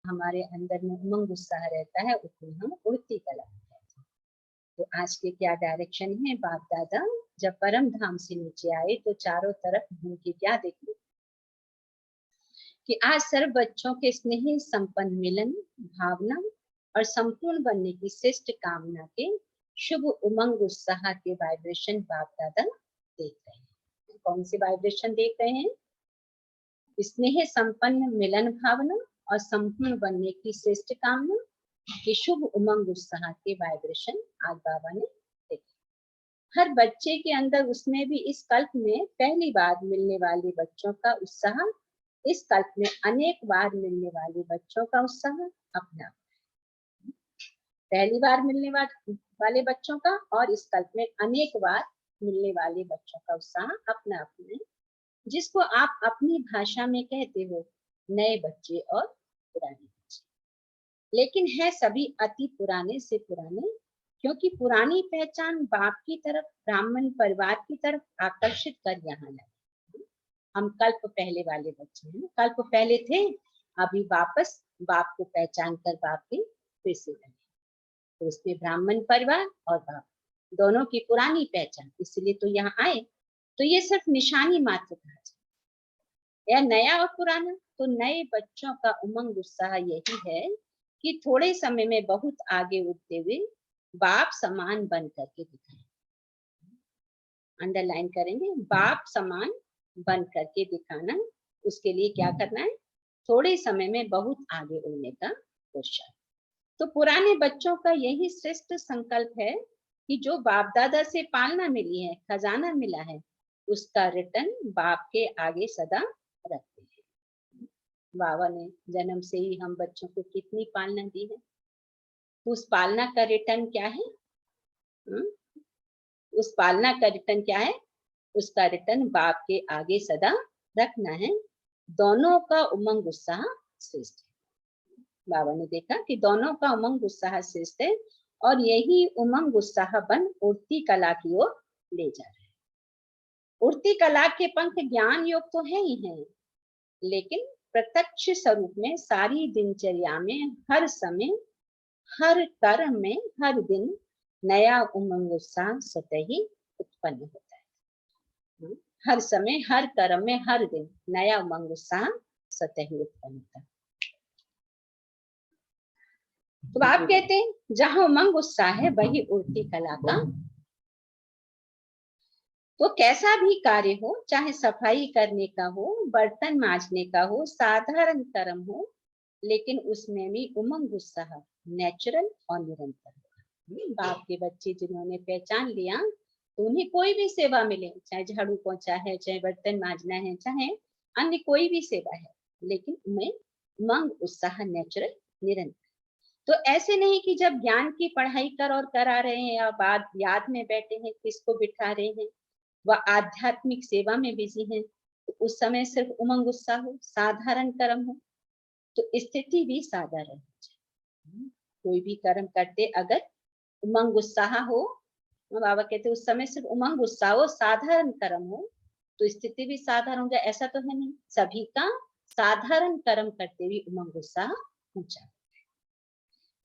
हमारे अंदर में उमंग उत्साह रहता है उतनी हम उड़ती कला कहते हैं। तो आज के क्या डायरेक्शन है, बाप दादा जब परम धाम से नीचे आए तो चारों तरफ घूम के क्या देखे कि आज सर्व बच्चों के स्नेह संपन्न मिलन भावना और संपूर्ण बनने की श्रेष्ठ कामना के शुभ उमंग उत्साह के वाइब्रेशन बाप दादा देख रहे हैं। कौन से वाइब्रेशन देख रहे हैं? स्नेह संपन्न मिलन भावना और संपूर्ण बनने की श्रेष्ठ कामना के शुभ उमंग उत्साह के वाइब्रेशन आज बाबा ने देखे। हर बच्चे के अंदर, उसमें भी इस कल्प में पहली बार मिलने वाले बच्चों का उत्साह, इस कल्प में अनेक बार मिलने वाले बच्चों का उत्साह अपना, पहली बार मिलने वाले बच्चों का और इस कल्प में अनेक बार मिलने वाले बच्चों का उत्साह अपना अपना है, जिसको आप अपनी भाषा में कहते हो नए बच्चे और पुराने बच्चे। लेकिन है सभी अति पुराने से पुराने, क्योंकि पुरानी पहचान बाप की तरफ, ब्राह्मण परिवार की तरफ आकर्षित कर यहाँ लाए। हम कल्प पहले वाले बच्चे हैं, कल्प पहले थे, अभी वापस बाप को पहचान कर बाप के फिर से बने। तो उसमें ब्राह्मण परिवार और बाप दोनों की पुरानी पहचान, इसलिए तो यहाँ आए। तो ये सिर्फ निशानी मात्र कहा जाए, या नया और पुराना। तो नए बच्चों का उमंग उत्साह यही है कि थोड़े समय में बहुत आगे उठते हुए बाप समान बन करके दिखाएं। अंडरलाइन करेंगे, बाप समान बन करके दिखाना। उसके लिए क्या करना है? थोड़े समय में बहुत आगे उड़ने का कोशिश। तो पुराने बच्चों का यही श्रेष्ठ संकल्प है कि जो बाप दादा से पालना मिली है, खजाना मिला है, उसका रिटर्न बाप के आगे सदा रखते हैं। बाबा ने जन्म से ही हम बच्चों को कितनी पालना दी है, उस पालना का रिटर्न क्या है? उस पालना का रिटर्न क्या है? उसका रिटर्न बाप के आगे सदा रखना है। दोनों का उमंग उत्साह श्रेष्ठ है। बाबा ने देखा कि दोनों का उमंग उत्साह श्रेष्ठ है और यही उमंग उत्साह बन उड़ती कला की ओर ले जा रहा है। उड़ती कला के पंख ज्ञान योग तो है ही है, लेकिन प्रत्यक्ष स्वरूप में सारी दिनचर्या में, हर समय, हर कर्म में, हर दिन नया उमंग उत्साह स्वतः ही उत्पन्न होता है। हर समय, हर कर्म में, हर दिन नया उमंग उत्साह स्वतः ही उत्पन्न होता है। तो आप कहते हैं जहां उमंग उत्साह है वही उड़ती कला का। तो कैसा भी कार्य हो, चाहे सफाई करने का हो, बर्तन मांजने का हो, साधारण कर्म हो, लेकिन उसमें भी उमंग उत्साह नेचुरल और निरंतर हो। बाप के बच्चे जिन्होंने पहचान लिया, तो उन्हें कोई भी सेवा मिले, चाहे झाड़ू पोंछा है, चाहे बर्तन मांजना है, चाहे अन्य कोई भी सेवा है, लेकिन उनमें उमंग उत्साह नेचुरल निरंतर। तो ऐसे नहीं कि जब ज्ञान की पढ़ाई कर और करा रहे हैं या बाद याद में बैठे हैं, किसको बिठा रहे हैं, वह आध्यात्मिक सेवा में बिजी हैं, तो उस समय सिर्फ उमंग उत्साह हो, साधारण कर्म हो, तो स्थिति भी साधारण हो जाए। कोई भी कर्म करते अगर उमंग उत्साह हो, बाबा कहते उस समय सिर्फ उमंग उत्साह हो, साधारण कर्म हो, तो स्थिति भी साधारण हो जाए। ऐसा तो है नहीं, सभी का साधारण कर्म करते हुए उमंग उत्साह ऊंचा।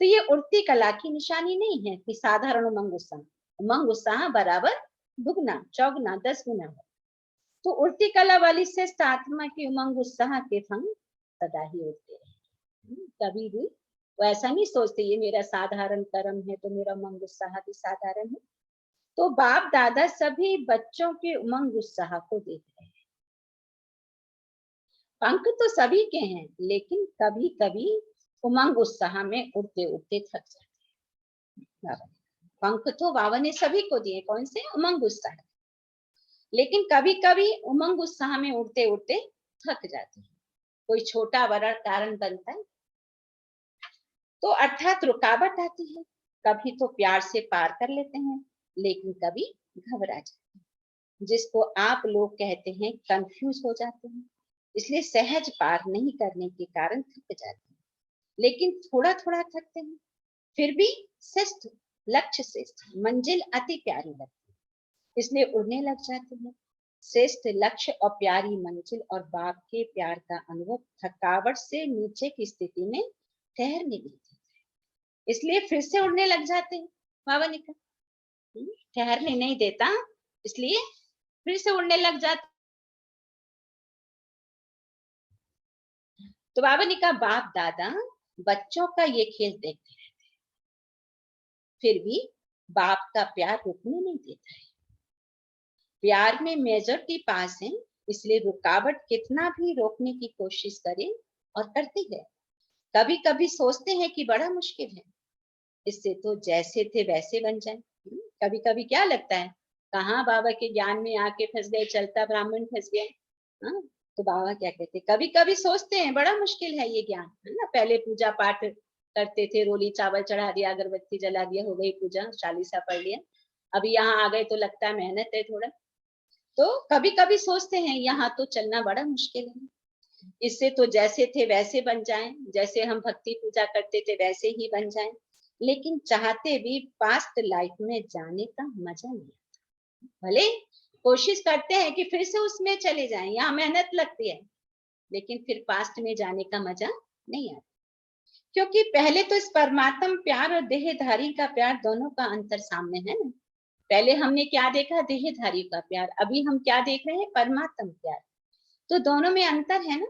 तो ये उड़ती कला की निशानी नहीं है कि साधारण उमंग उत्साह बराबर दुगना, चौगुना, 10 गुना हो। तो उड़ती कला वाली श्रेष्ठ आत्मा की उमंग उत्साह के संग सदा ही उड़ते रहे। कभी भी वो ऐसा नहीं सोचते ये मेरा साधारण कर्म है तो मेरा उमंग उत्साह भी साधारण है। तो बाप दादा सभी बच्चों के उमंग उत्साह को देख रहे हैं। पंख तो सभी के हैं, लेकिन कभी कभी उमंग उत्साह में उड़ते उड़ते थक जाते हैं। पंख तो बाबा ने सभी को दिए, कौन से? उमंग उत्साह। लेकिन कभी कभी उमंग उत्साह में उड़ते उड़ते थक जाते हैं, कोई छोटा बड़ा कारण बनता है, तो अर्थात रुकावट आती है। कभी तो प्यार से पार कर लेते हैं, लेकिन कभी घबरा जाते हैं, जिसको आप लोग कहते हैं कंफ्यूज हो जाते हैं। इसलिए सहज पार नहीं करने के कारण थक जाते हैं, लेकिन थोड़ा थोड़ा थकते हैं, फिर भी श्रेष्ठ लक्ष्य, श्रेष्ठ मंजिल अति प्यारी लगती है, इसलिए उड़ने लग जाते हैं। श्रेष्ठ लक्ष्य और प्यारी मंजिल और बाप के प्यार का अनुभव थकावट से नीचे की स्थिति में ठहरने नहीं देता, इसलिए फिर से उड़ने लग जाते हैं। बाबा ने कहा ठहरने नहीं देता, इसलिए फिर से उड़ने लग जाते। तो बाबा ने कहा बाप दादा बच्चों का ये खेल देखते हैं, फिर भी बाप का प्यार रुकने नहीं देता है। प्यार में मेजॉरिटी पास है, इसलिए रुकावट कितना भी रोकने की कोशिश करे और करती है। कभी कभी सोचते हैं कि बड़ा मुश्किल है, इससे तो जैसे थे वैसे बन जाए। कभी कभी क्या लगता है, कहाँ बाबा के ज्ञान में आके फंस गए, चलता ब्राह्मण फंस गए। हाँ, तो बाबा क्या कहते, कभी कभी सोचते हैं बड़ा मुश्किल है ये ज्ञान, है ना। पहले पूजा पाठ करते थे, रोली चावल चढ़ा दिया, अगरबत्ती जला दिया, हो गई पूजा, चालीसा पढ़ लिया। अभी यहाँ आ गए तो लगता है मेहनत है थोड़ा। तो कभी कभी सोचते हैं यहाँ तो चलना बड़ा मुश्किल है, इससे तो जैसे थे वैसे बन जाएं, जैसे हम भक्ति पूजा करते थे वैसे ही बन जाएं। लेकिन चाहते भी पास्ट लाइफ में जाने का मजा नहीं आता। भले कोशिश करते हैं कि फिर से उसमें चले जाएं, यहाँ मेहनत लगती है, लेकिन फिर पास्ट में जाने का मजा नहीं आता। क्योंकि पहले तो इस परमात्म प्यार और देहधारी का प्यार दोनों का अंतर सामने है ना। पहले हमने क्या देखा, देहधारी का प्यार, अभी हम क्या देख रहे हैं, परमात्म प्यार। तो दोनों में अंतर है ना।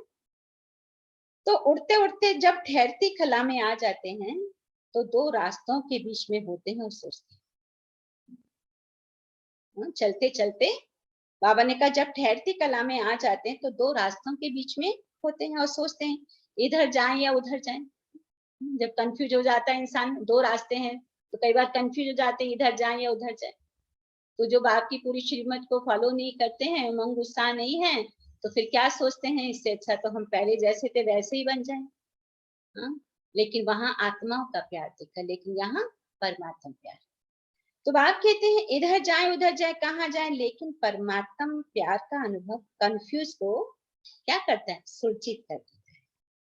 तो उड़ते उड़ते जब ठहरती कला में आ जाते हैं तो दो रास्तों के बीच में होते हैं और सोचते हैं। चलते चलते बाबा ने कहा जब ठहरती कला में आ जाते हैं तो दो रास्तों के बीच में होते हैं और सोचते हैं इधर जाएं या उधर जाएं। जब कंफ्यूज हो जाता है इंसान, दो रास्ते हैं तो कई बार कंफ्यूज हो जाते हैं इधर जाएं या उधर जाएं। तो जो बाप की पूरी श्रीमत को फॉलो नहीं करते हैं, उमंग उत्साह नहीं है, तो फिर क्या सोचते हैं, इससे अच्छा तो हम पहले जैसे थे वैसे ही बन जाएं। हाँ? लेकिन वहां आत्माओं का प्यार दिखा, लेकिन यहाँ परमात्मा प्यार। तो बाप कहते हैं इधर जाए उधर जाए कहाँ जाए, लेकिन परमात्मा प्यार का अनुभव कंफ्यूज को क्या करता है, सुरक्षित कर देता है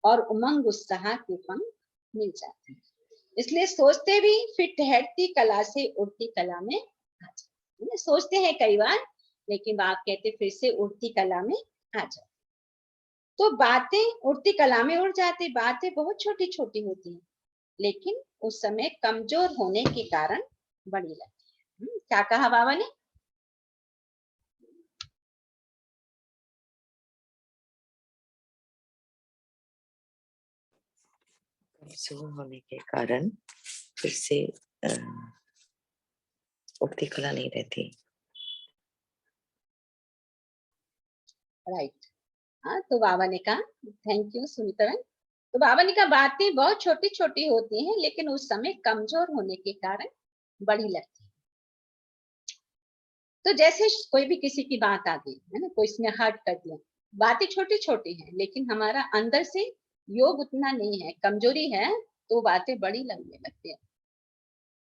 और उमंग उत्साह के पंख मिल जाते हैं। इसलिए सोचते भी फिर ठहरती कला से उड़ती कला में आ जाते। सोचते हैं कई बार, लेकिन बाप कहते फिर से उड़ती कला में आ जाते। तो बातें उड़ती कला में उड़ जाती, बातें बहुत छोटी छोटी होती हैं, लेकिन उस समय कमजोर होने के कारण बड़ी लगती है। क्या कहा बाबा ने, कमजोर होने के कारण फिर से उठती कला नहीं रहती। राइट। हाँ, तो बाबा ने कहा, थैंक यू सुमित्रा। तो बाबा ने कहा बातें बहुत छोटी छोटी होती हैं, लेकिन उस समय कमजोर होने के कारण बड़ी लगती है। तो जैसे कोई भी किसी की बात आ गई है ना, कोई इसने हर्ट कर दिया, बातें छोटी छोटी हैं, लेकिन हमारा अंदर से योग उतना नहीं है, कमजोरी है, तो बातें बड़ी लगने लगती है,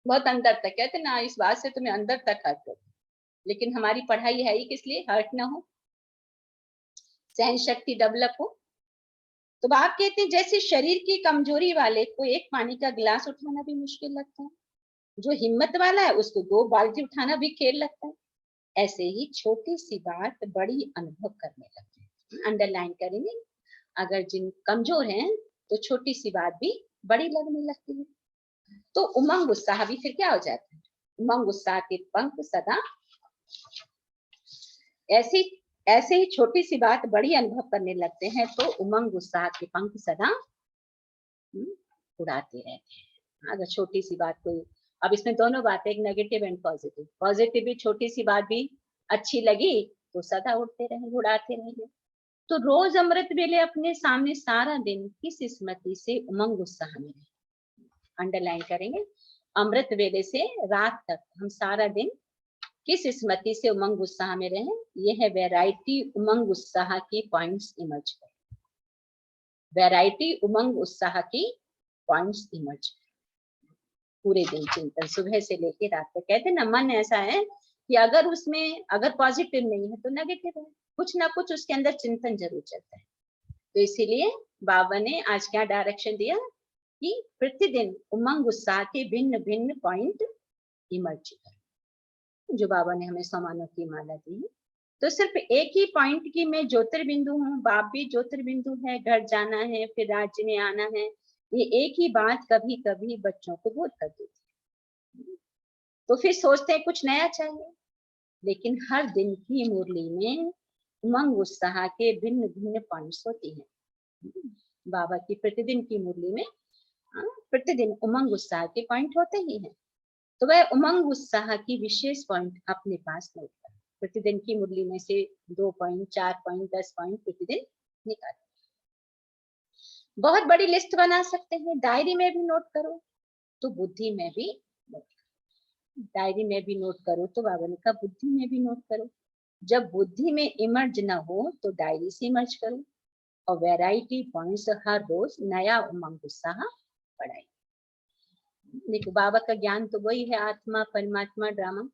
बहुत अंदर तक। कहते ना इस बात से तुम्हें अंदर तक हर्ट हो, लेकिन हमारी पढ़ाई है ही किस लिए, हर्ट ना हो, सहन शक्ति डेवलप हो। तो आप कहते हैं जैसे शरीर की कमजोरी वाले को एक पानी का गिलास उठाना भी मुश्किल लगता है, जो हिम्मत वाला है उसको 2 बाल्टी उठाना भी खेल लगता है, ऐसे ही छोटी सी बात बड़ी अनुभव करने लगते हैं। अंडरलाइन करेंगे, अगर जिन कमजोर हैं तो छोटी सी बात भी बड़ी लगने लगती है। तो उमंग उत्साह भी फिर क्या हो जाता है, उमंग उत्साह के पंख सदा ऐसी ऐसे ही छोटी सी बात बड़ी अनुभव करने लगते हैं, तो उमंग उत्साह के पंख सदा उड़ाते रहते हैं। अगर छोटी सी बात कोई, अब इसमें दोनों बातें, एक नेगेटिव एंड पॉजिटिव। पॉजिटिव भी छोटी सी बात भी अच्छी लगी तो सदा उड़ते रहे, उड़ाते रहेंगे। तो रोज अमृत वेले अपने सामने सारा दिन किस स्मृति से उमंग उत्साह में रहे। अंडरलाइन करेंगे, अमृत वेले से रात तक हम सारा दिन किस स्मृति से उमंग उत्साह में रहे। यह है वैरायटी उमंग उत्साह की पॉइंट्स इमर्ज कर, वैरायटी उमंग उत्साह की पॉइंट्स इमर्ज पूरे दिन चिंतन, सुबह से लेकर रात तक। कहते ना मन ऐसा है कि अगर उसमें अगर पॉजिटिव नहीं है तो नेगेटिव है, कुछ ना कुछ उसके अंदर चिंतन जरूर चलता है। तो इसीलिए बाबा ने आज क्या डायरेक्शन दिया कि प्रतिदिन उमंग उत्साह के भिन्न भिन्न पॉइंट इमर्ज कर, जो बाबा ने हमें समानों की माला दी है। तो सिर्फ एक ही पॉइंट की मैं ज्योतिर्बिंदु हूँ, बाप भी ज्योतिर्बिंदु है, घर जाना है फिर राज्य में आना है, ये एक ही बात कभी कभी बच्चों को बोर कर देती है। तो फिर सोचते हैं कुछ नया चाहिए, लेकिन हर दिन की मुरली में उमंग उत्साह के भिन्न भिन्न पॉइंट्स होती हैं। बाबा की प्रतिदिन की मुरली में प्रतिदिन उमंग उत्साह के पॉइंट होते ही हैं। तो वह उमंग उत्साह की विशेष पॉइंट अपने पास नोट करें। प्रतिदिन की मुरली में से 2 पॉइंट, 4 पॉइंट, 10 पॉइंट प्रतिदिन निकालें। बहुत बड़ी लिस्ट बना सकते हैं, डायरी में भी नोट करो तो बुद्धि में भी नोट करो। डायरी में भी नोट करो तो बाबा ने कहा बुद्धि में भी नोट करो। जब बुद्धि में इमर्ज न हो तो डायरी से इमर्ज करो, और वैरायटी पॉइंट्स हर रोज नया उमंग उत्साह बढ़ाए। देखो बाबा का ज्ञान तो वही है, आत्मा परमात्मा ड्रामा।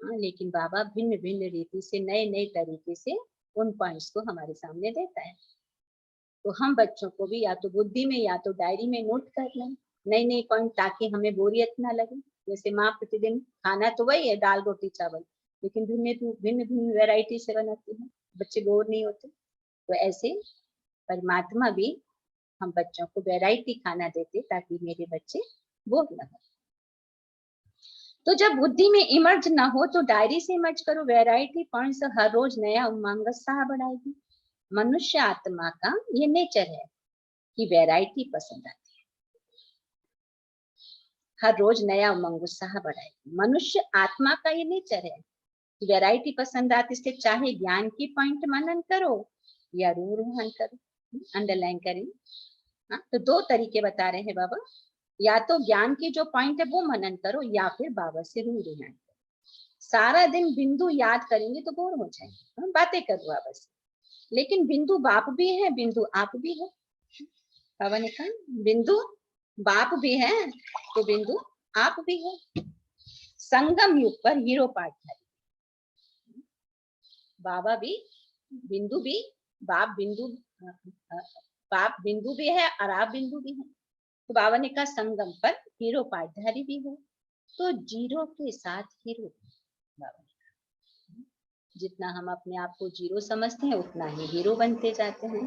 लेकिन बाबा भिन्न भिन्न रीति से नए नए तरीके से उन पॉइंट्स को हमारे सामने देता है। तो हम बच्चों को भी या तो बुद्धि में या तो डायरी में नोट कर लें नई नई पॉइंट, ताकि हमें बोरियत ना लगे। जैसे माँ प्रतिदिन खाना तो वही है, दाल रोटी चावल, लेकिन भिन्न भिन्न भिन्न वैरायटी से बनाती है, बच्चे बोर नहीं होते। तो ऐसे परमात्मा भी हम बच्चों को वैरायटी खाना देते ताकि मेरे बच्चे बोर न हो। तो जब बुद्धि में इमर्ज ना हो तो डायरी से इमर्ज करो। वैरायटी पॉइंट्स हर रोज नया उमंग उत्साह बढ़ाएगी। मनुष्य आत्मा का ये नेचर है कि वैरायटी पसंद आती है, हर रोज नया उमंग उत्साह बढ़ाएगी। मनुष्य आत्मा का ये नेचर है कि वैरायटी पसंद आती है, इसलिए चाहे ज्ञान की पॉइंट मनन करो या रूरोहन करो, अंडरलाइन करें। हाँ, तो 2 तरीके बता रहे हैं बाबा, या तो ज्ञान की जो पॉइंट है वो मनन करो या फिर बाबा से रूरोहन करो। सारा दिन बिंदु याद करेंगे तो बोर हो जाएंगे, बातें करो बाबा से, लेकिन बिंदु बाप भी है, बिंदु आप भी है। बाबा ने कहा बिंदु बाप भी है तो बिंदु आप भी है। संगम युग पर हीरो पार्टनर बाबा भी, बिंदु भी, बाप बिंदु, बाप बिंदु भी है और आप बिंदु भी है। तो बाबा ने कहा संगम पर हीरो पार्टधारी भी हो, तो जीरो के साथ हीरो। बाबा ने कहा जितना हम अपने आप को जीरो समझते हैं उतना ही हीरो बनते जाते हैं।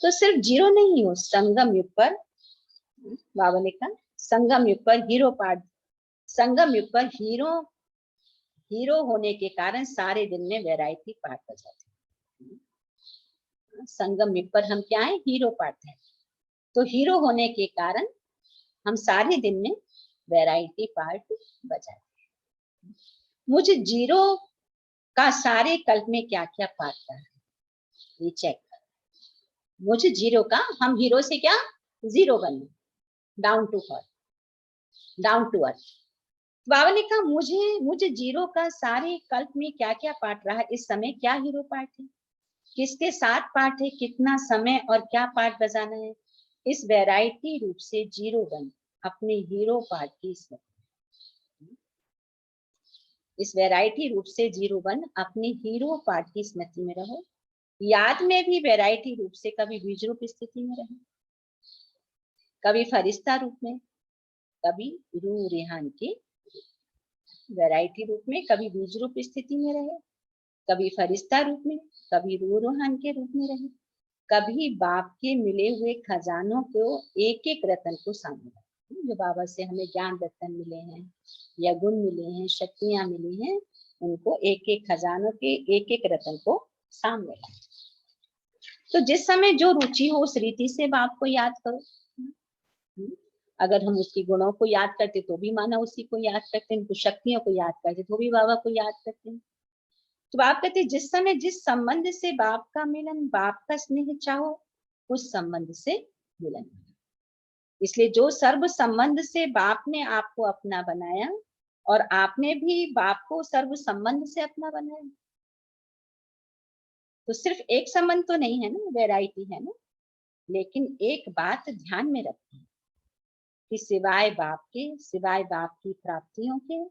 तो सिर्फ जीरो नहीं हो, संगम युग पर, बाबा ने कहा संगम युग पर हीरो पार्ट, संगम युग पर हीरो होने के कारण सारे दिन में वैरायटी पार्ट हो जाती है। संगम युग पर हम क्या है, हीरो पार्ट है। तो हीरो होने के कारण हम सारे दिन में वैरायटी पार्ट बजाते हैं। मुझे जीरो का सारे कल्प में क्या क्या पार्ट था ये चेक कर। मुझे जीरो का, हम हीरो से क्या जीरो बनना, down to earth, down to earth. बाबा ने कहा मुझे जीरो का सारे कल्प में क्या क्या पार्ट रहा, इस समय क्या हीरो पार्ट है, किसके साथ पार्ट है, कितना समय और क्या पार्ट बजाना है। इस वैरायटी रूप से जीरो बन अपने हीरो पार्ट की स्मृति, इस वैरायटी रूप से जीरो बन अपने हीरो पार्ट की स्मृति में रहो। याद में भी वैरायटी रूप से कभी बीज रूप स्थिति में रहो, कभी फरिश्ता रूप में, कभी रूह रेहान के वैरायटी रूप में, कभी बीज रूप स्थिति में रहे, कभी फरिश्ता रूप में, कभी रूह रोहान के रूप में रहे, कभी बाप के मिले हुए खजानों को एक एक रतन को सामने रखे। जो बाबा से हमें ज्ञान रतन मिले हैं या गुण मिले हैं, शक्तियां मिली हैं, उनको एक एक खजानों के एक एक रतन को सामने रखे। तो जिस समय जो रुचि हो उस रीति से बाप को याद करो। अगर हम उसकी गुणों को याद करते तो भी माना उसी को याद करते हैं, उनको शक्तियों को याद करते तो भी बाबा को याद करते हैं। तो बाप कहते जिस समय जिस संबंध से बाप का मिलन, बाप का स्नेह चाहो, उस संबंध से मिलन। इसलिए जो सर्व संबंध से बाप ने आपको अपना बनाया और आपने भी बाप को सर्व संबंध से अपना बनाया, तो सिर्फ एक संबंध तो नहीं है ना, वैरायटी है ना। लेकिन एक बात ध्यान में रखें कि सिवाय बाप के, सिवाय बाप की प्राप्तियों के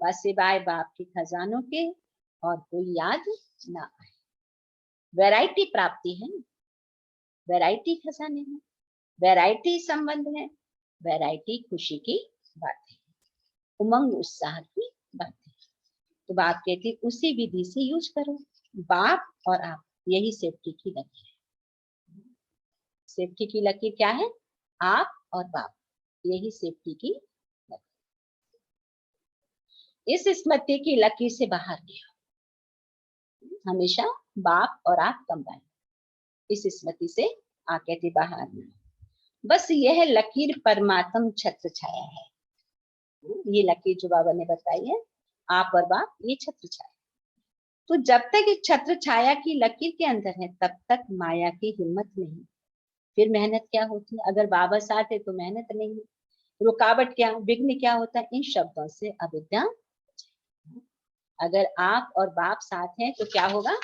व सिवाय बाप के खजानों के और कोई याद ना आए। वैरायटी प्राप्ति है, वैरायटी खजाने हैं, वैरायटी संबंध है, वैरायटी खुशी की बात है, उमंग उत्साह की बात है। तो बाप कहती उसी विधि से यूज करो, बाप और आप यही सेफ्टी की लगी है। सेफ्टी की लकीर क्या है? आप और बाप, यही सेफ्टी की लकीर। इस स्मृति की लकीर से बाहर गया, हमेशा बाप और आप कंबाइन, इस स्मृति से आके थे बाहर में। बस यह लकीर परमात्म छत्र छाया है। ये लकीर जो बाबा ने बताई है, आप और बाप, ये छत्र छाया। तो जब तक इस छत्र छाया की लकीर के अंदर है, तब तक माया की हिम्मत नहीं। फिर मेहनत क्या होती है? अगर बाबा साथ है तो मेहनत नहीं, रुकावट क्या, विघ्न क्या होता है? इन शब्दों से अविद्या। अगर आप और बाप साथ हैं तो क्या होगा?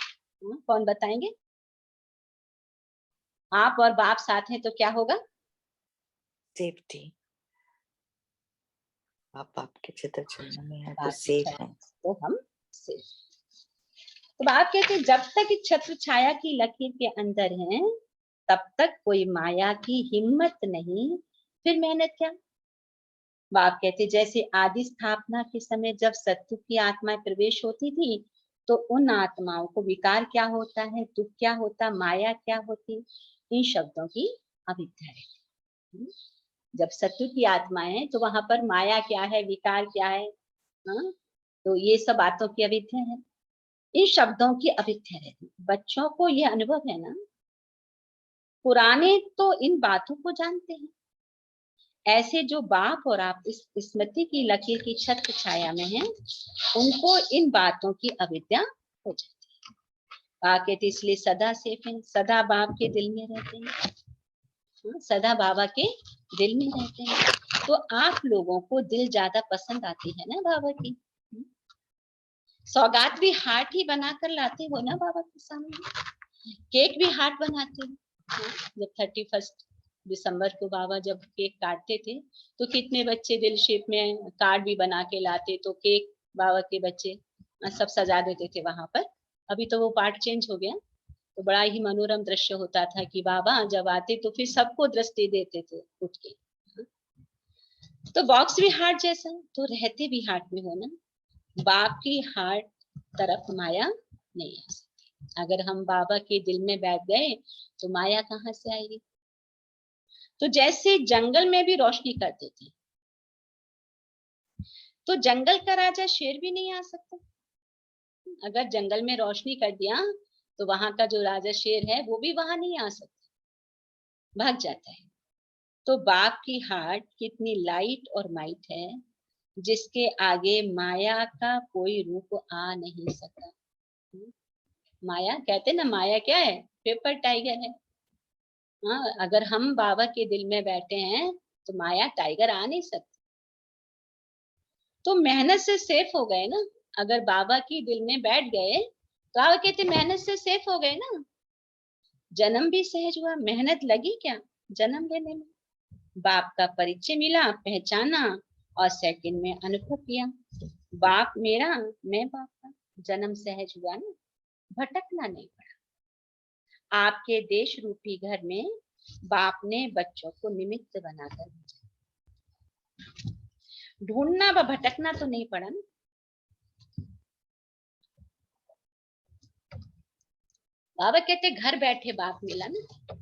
कौन बताएंगे? आप और बाप साथ हैं तो क्या होगा? सेफ्टी। आप आपके चित्र चलने में है तो बाप सेफ छत्र, है। तो हम सेफ। तो बाप कहते हैं, जब तक इस छत्र छाया की लकीर के अंदर हैं, तब तक कोई माया की हिम्मत नहीं। फिर मेहनत क्या? बाप कहते जैसे आदि स्थापना के समय जब सत्य की आत्माएं प्रवेश होती थी, तो उन आत्माओं को विकार क्या होता है, दुख क्या होता, माया क्या होती, इन शब्दों की अविद्या रहती। जब सत्य की आत्माएं हैं तो वहां पर माया क्या है, विकार क्या है, हाँ? तो ये सब बातों की अविद्या है, इन शब्दों की अविद्या रहती। बच्चों को ये अनुभव है ना, पुराने तो इन बातों को जानते हैं, ऐसे जो बाप और आप इस स्मृति की लकीर की छत्र छाया में हैं, उनको इन बातों की अविद्या हो जाती है। कहते इसलिए सदा सेफ हैं, सदा बाप के दिल में रहते हैं, सदा बाबा के दिल में रहते हैं। तो आप लोगों को दिल ज्यादा पसंद आती है ना बाबा की, सौगात भी हार्ट ही बनाकर लाते हो ना बाबा के सामने, केक भी हार्ट बनाते हो। जब 31 दिसंबर को बाबा जब केक काटते थे, तो कितने बच्चे दिल शेप में कार्ड भी बना के लाते, तो केक बाबा के बच्चे सब सजा देते थे वहां पर। अभी तो वो पार्ट चेंज हो गया, तो बड़ा ही मनोरम दृश्य होता था कि बाबा जब आते तो फिर सबको दृष्टि देते थे उठ के। तो बॉक्स भी हार्ट जैसा, तो रहते भी हार्ट में हो ना, बाप की हार्ट तरफ माया नहीं आ सकती। अगर हम बाबा के दिल में बैठ गए तो माया कहाँ से आएगी? तो जैसे जंगल में भी रोशनी करते थे, तो जंगल का राजा शेर भी नहीं आ सकता। अगर जंगल में रोशनी कर दिया तो वहां का जो राजा शेर है वो भी वहां नहीं आ सकता, भाग जाता है। तो बाप की हार्ट कितनी लाइट और माइट है, जिसके आगे माया का कोई रूप आ नहीं सकता। माया कहते ना, माया क्या है? पेपर टाइगर है। हाँ, अगर हम बाबा के दिल में बैठे हैं तो माया टाइगर आ नहीं सकता। तो मेहनत से सेफ हो गए ना, अगर बाबा की दिल में बैठ गए तो आप कहते मेहनत से सेफ हो गए ना। जन्म भी सहज हुआ, मेहनत लगी क्या जन्म लेने में? बाप का परिचय मिला, पहचाना, और सेकंड में अनुभव किया, बाप मेरा, मैं बाप का। जन्म सहज हुआ ना, भटकना नहीं पड़ा। आपके देश रूपी घर में बाप ने बच्चों को निमित्त बनाकर भेजा, ढूंढना व भटकना तो नहीं पड़ा ना। बाबा कहते घर बैठे बाप मिला ना।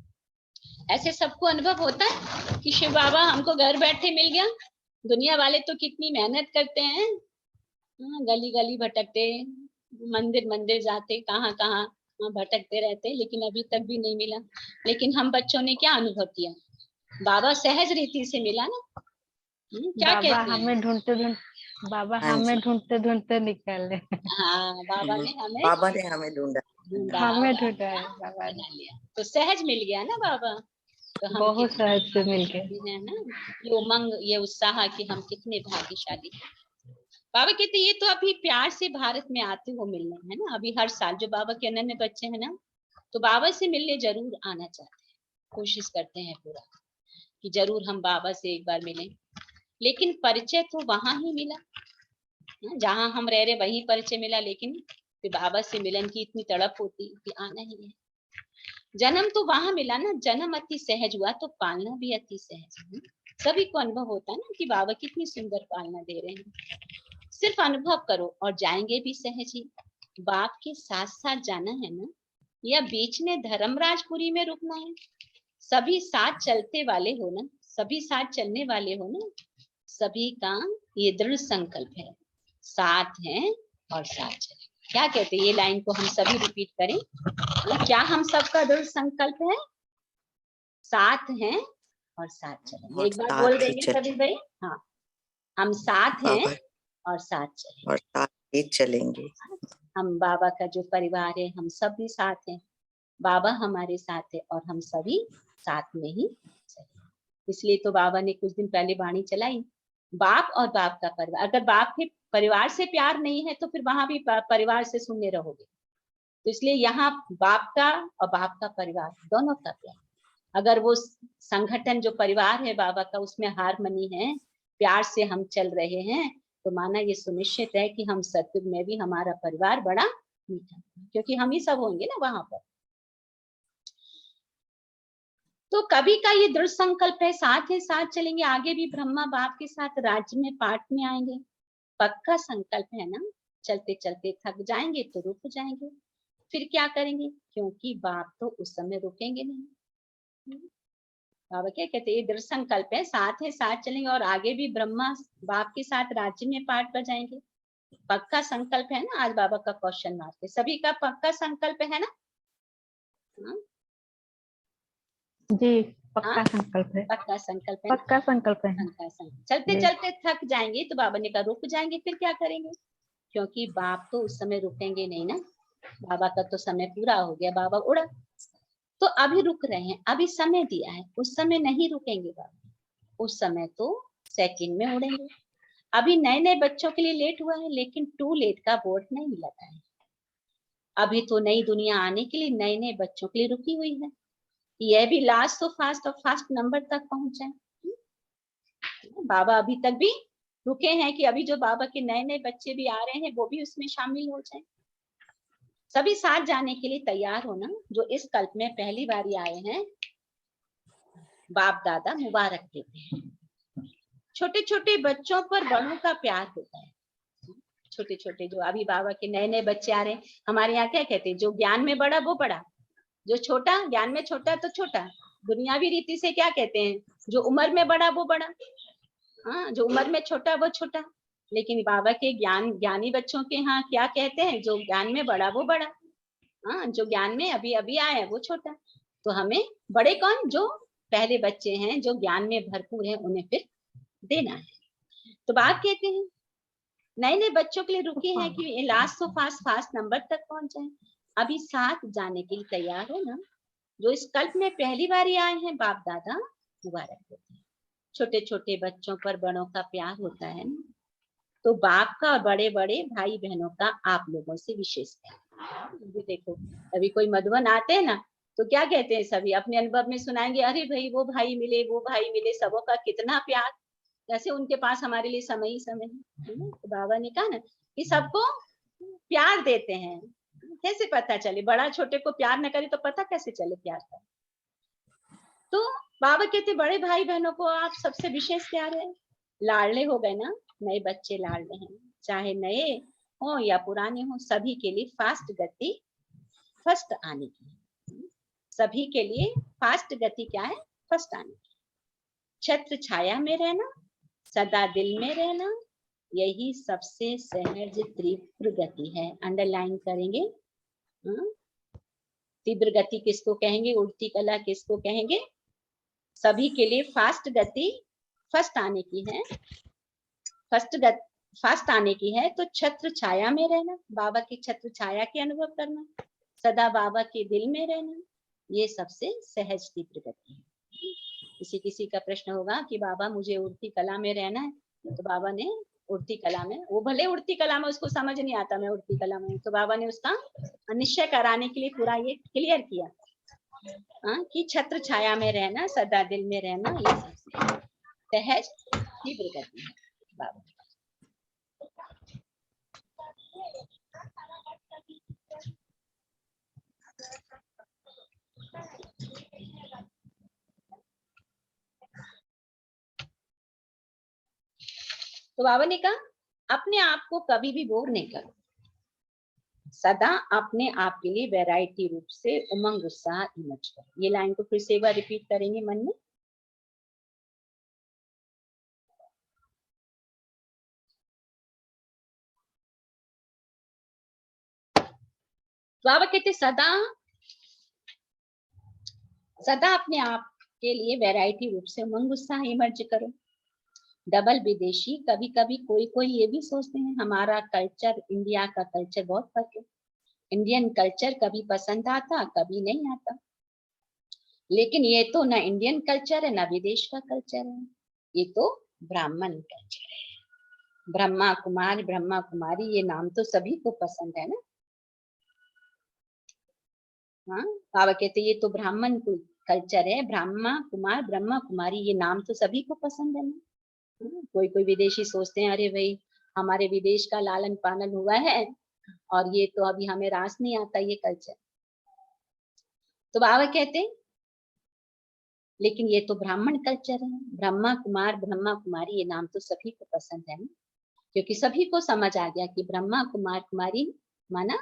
ऐसे सबको अनुभव होता है कि शिव बाबा हमको घर बैठे मिल गया। दुनिया वाले तो कितनी मेहनत करते हैं, गली गली भटकते, मंदिर मंदिर जाते, कहाँ कहाँ भटकते रहते, लेकिन अभी तक भी नहीं मिला। लेकिन हम बच्चों ने क्या अनुभव किया? बाबा सहज रीति से मिला ना। क्या बाबा कहते हैं? हमें ढूंढते ढूंढ बाबा हाँ हमें जी। ढूंढते ढूंढते निकाले। हाँ, बाबा ने हमें बाबा ने हमें ढूंढा। ढूंढा हमें और ढूंढा अपना है बाबा ने, बना लिया, तो सहज मिल गया ना बाबा। तो हम बहुत कितने सहज से मिल गए। भाग्यशाली हैं ना, ये उमंग, ये उत्साह कि हम कितने भाग्यशाली हैं। बाबा कहते ये तो अभी प्यार से भारत में आते हो मिलने, है ना। अभी हर साल जो बाबा के अनन्य बच्चे हैं ना, तो बाबा से मिलने जरूर आना चाहते हैं, कोशिश करते हैं पूरा कि जरूर हम बाबा से एक बार मिलें। लेकिन परिचय तो वहां ही मिला, जहां हम रह रहे वहीं परिचय मिला, लेकिन फिर बाबा से मिलन की इतनी तड़प होती कि आना ही है। जन्म तो वहां मिला ना, जन्म अति सहज हुआ तो पालना भी अति सहज है। सभी को अनुभव होता है ना कि बाबा कितनी सुंदर पालना दे रहे हैं। सिर्फ अनुभव करो और जाएंगे भी सहज ही। बाप के साथ साथ जाना है ना, या बीच में धर्मराजपुरी में रुकना है? सभी साथ चलते वाले हो ना, सभी साथ चलने वाले हो ना, सभी का ये दृढ़ संकल्प है, साथ हैं और साथ चलें। क्या कहते हैं, ये लाइन को हम सभी रिपीट करें। क्या हम सबका दृढ़ संकल्प है? साथ हैं और साथ चलेंगे। और एक बार साथ बोल ही देंगे चलें। सभी भाई। हाँ, हम साथ हैं बाबा और साथ चलेंगे। और साथ ही चलेंगे। हम बाबा का जो परिवार है, हम सब भी साथ हैं, बाबा हमारे साथ है और हम सभी साथ में ही चलेंगे। इसलिए तो बाबा ने कुछ दिन पहले वाणी चलाई, बाप और बाप का परिवार। अगर बाप के परिवार से प्यार नहीं है तो फिर वहां भी परिवार से शून्य रहोगे। तो इसलिए यहाँ बाप का और बाप का परिवार दोनों का प्यार। अगर वो संगठन जो परिवार है बाबा का, उसमें हारमनी है, प्यार से हम चल रहे हैं, तो माना ये सुनिश्चित है कि हम सतयुग में भी हमारा परिवार बड़ा मीठा, क्योंकि हम ही सब होंगे ना वहां पर। तो कभी का ये दृढ़ संकल्प है, साथ ही साथ चलेंगे, आगे भी ब्रह्मा बाप के साथ राज्य में पाठ में आएंगे। पक्का संकल्प है ना, चलते चलते थक जाएंगे तो रुक जाएंगे, फिर क्या करेंगे, क्योंकि बाप तो उस समय रुकेंगे नहीं। बाबा क्या कहते हैं, ये दृढ़ संकल्प है, साथ है साथ चलेंगे और आगे भी ब्रह्मा बाप के साथ राज्य में पाठ बजाएंगे। पक्का संकल्प है ना, आज बाबा का क्वेश्चन मार्क है, सभी का पक्का संकल्प है ना? जी, हाँ, पक्का संकल्प है। पक्का संकल्प है ना? पक्का संकल्प है। पक्का संकल्प। चलते जी चलते थक जाएंगे तो बाबा ने कहा रुक जाएंगे, फिर क्या करेंगे, क्योंकि बाप तो उस समय रुकेंगे नहीं ना, बाबा का तो समय पूरा हो गया, बाबा उड़ा। तो अभी रुक रहे हैं, अभी समय दिया है, उस समय नहीं रुकेंगे बाबा, उस समय तो सेकंड में उड़ेंगे। अभी नए नए बच्चों के लिए लेट हुआ है, लेकिन टू लेट का बोर्ड नहीं लगा है। अभी तो नई दुनिया आने के लिए नए नए बच्चों के लिए रुकी हुई है। यह भी लास्ट तो फास्ट और फास्ट नंबर तक पहुंच जाए। बाबा अभी तक भी रुके हैं कि अभी जो बाबा के नए नए बच्चे भी आ रहे हैं वो भी उसमें शामिल हो जाए। सभी साथ जाने के लिए तैयार हो ना, जो इस कल्प में पहली बार आए हैं। बाप दादा मुबारक देते हैं। छोटे छोटे बच्चों पर बड़ों का प्यार होता है। छोटे छोटे जो अभी बाबा के नए नए बच्चे आ रहे हैं, हमारे यहाँ क्या कहते हैं, जो ज्ञान में बड़ा वो बड़ा, जो छोटा ज्ञान में छोटा तो छोटा। दुनियावी रीति से क्या कहते हैं, जो उम्र में बड़ा वो बड़ा, हाँ, जो उम्र में छोटा वो छोटा। लेकिन बाबा के ज्ञानी बच्चों के यहाँ क्या कहते हैं, जो ज्ञान में बड़ा वो बड़ा, हाँ, जो ज्ञान में अभी अभी आया है वो छोटा। तो हमें बड़े कौन, जो पहले बच्चे हैं, जो ज्ञान में भरपूर है, उन्हें फिर देना है। तो बात कहते हैं नए नए बच्चों के लिए रुके हैं कि लास्ट तो फास्ट फास्ट नंबर तक पहुंच जाए। अभी साथ जाने के लिए तैयार हो ना, जो इस कल्प में पहली बार आए हैं, बाप दादा मुबारक देते हैं। छोटे छोटे बच्चों पर बड़ों का प्यार होता है ना, तो बाप का और बड़े बड़े भाई बहनों का आप लोगों से विशेष प्यार। देखो अभी कोई मधुबन आते हैं ना, तो क्या कहते हैं, सभी अपने अनुभव में सुनाएंगे, अरे भाई वो भाई मिले, वो भाई मिले, सबों का कितना प्यार, जैसे उनके पास हमारे लिए समय ही समय है ना? तो बाबा ने कहा ना कि सबको प्यार देते हैं। कैसे पता चले, बड़ा छोटे को प्यार न करे तो पता कैसे चले प्यार का। तो बाबा कहते बड़े भाई बहनों को आप सबसे विशेष प्यार है। लाडले हो गए ना, नए बच्चे लाडले हैं, चाहे नए हो या पुराने हो, सभी के लिए फास्ट गति, फर्स्ट आने की, सभी के लिए फास्ट गति क्या है, फर्स्ट आने की। छत्र छाया में रहना, सदा दिल में रहना, यही सबसे सहज तीव्र गति है। अंडरलाइन करेंगे। तीव्र गति किसको कहेंगे, उड़ती कला किसको कहेंगे, सभी के लिए फास्ट गति फर्स्ट आने की है, फास्ट आने की है। तो छत्र छाया में रहना, बाबा की छत्र छाया के अनुभव करना, सदा बाबा के दिल में रहना, ये सबसे सहज तीव्र गति है। किसी किसी का प्रश्न होगा कि बाबा मुझे उड़ती कला में रहना है, तो बाबा ने उड़ती कला में, वो भले उड़ती कला में उसको समझ नहीं आता मैं उड़ती कला में, तो बाबा ने उसका निश्चय कराने के लिए पूरा ये क्लियर किया कि छत्र छाया में रहना, सदा दिल में रहना, ये सबसे सहज तीव्र गति है बाबा। तो बाबा ने कहा अपने आप को कभी भी बोर नहीं करो, सदा अपने आप के लिए वैरायटी रूप से उमंग उत्साह इमर्ज करो। ये लाइन को फिर से एक बार रिपीट करेंगे मन में। बाबा कहते सदा अपने आप के लिए वैरायटी रूप से उमंग उत्साह इमर्ज करो। डबल विदेशी, कभी कभी कोई ये भी सोचते हैं हमारा कल्चर इंडिया का कल्चर बहुत फर्क है। इंडियन कल्चर कभी पसंद आता, कभी नहीं आता। लेकिन ये तो ना इंडियन कल्चर है, ना विदेश का कल्चर है, ये तो ब्राह्मण कल्चर है। ब्रह्मा कुमार, ब्रह्मा कुमारी, ये नाम तो सभी को पसंद है ना। हाँ, बाबा कहते ये तो ब्राह्मण कल्चर है। ब्रह्मा कुमार, ब्रह्मा कुमारी, ये नाम तो सभी को पसंद है ना। कोई विदेशी सोचते हैं अरे भाई हमारे विदेश का लालन पालन हुआ है और ये तो अभी हमें रास नहीं आता ये कल्चर। तो बाबा कहते लेकिन ये तो ब्राह्मण कल्चर है। ब्रह्मा कुमार, ब्रह्मा कुमारी, ये नाम तो सभी को पसंद है ना, क्योंकि सभी को समझ आ गया कि ब्रह्मा कुमार कुमारी माना,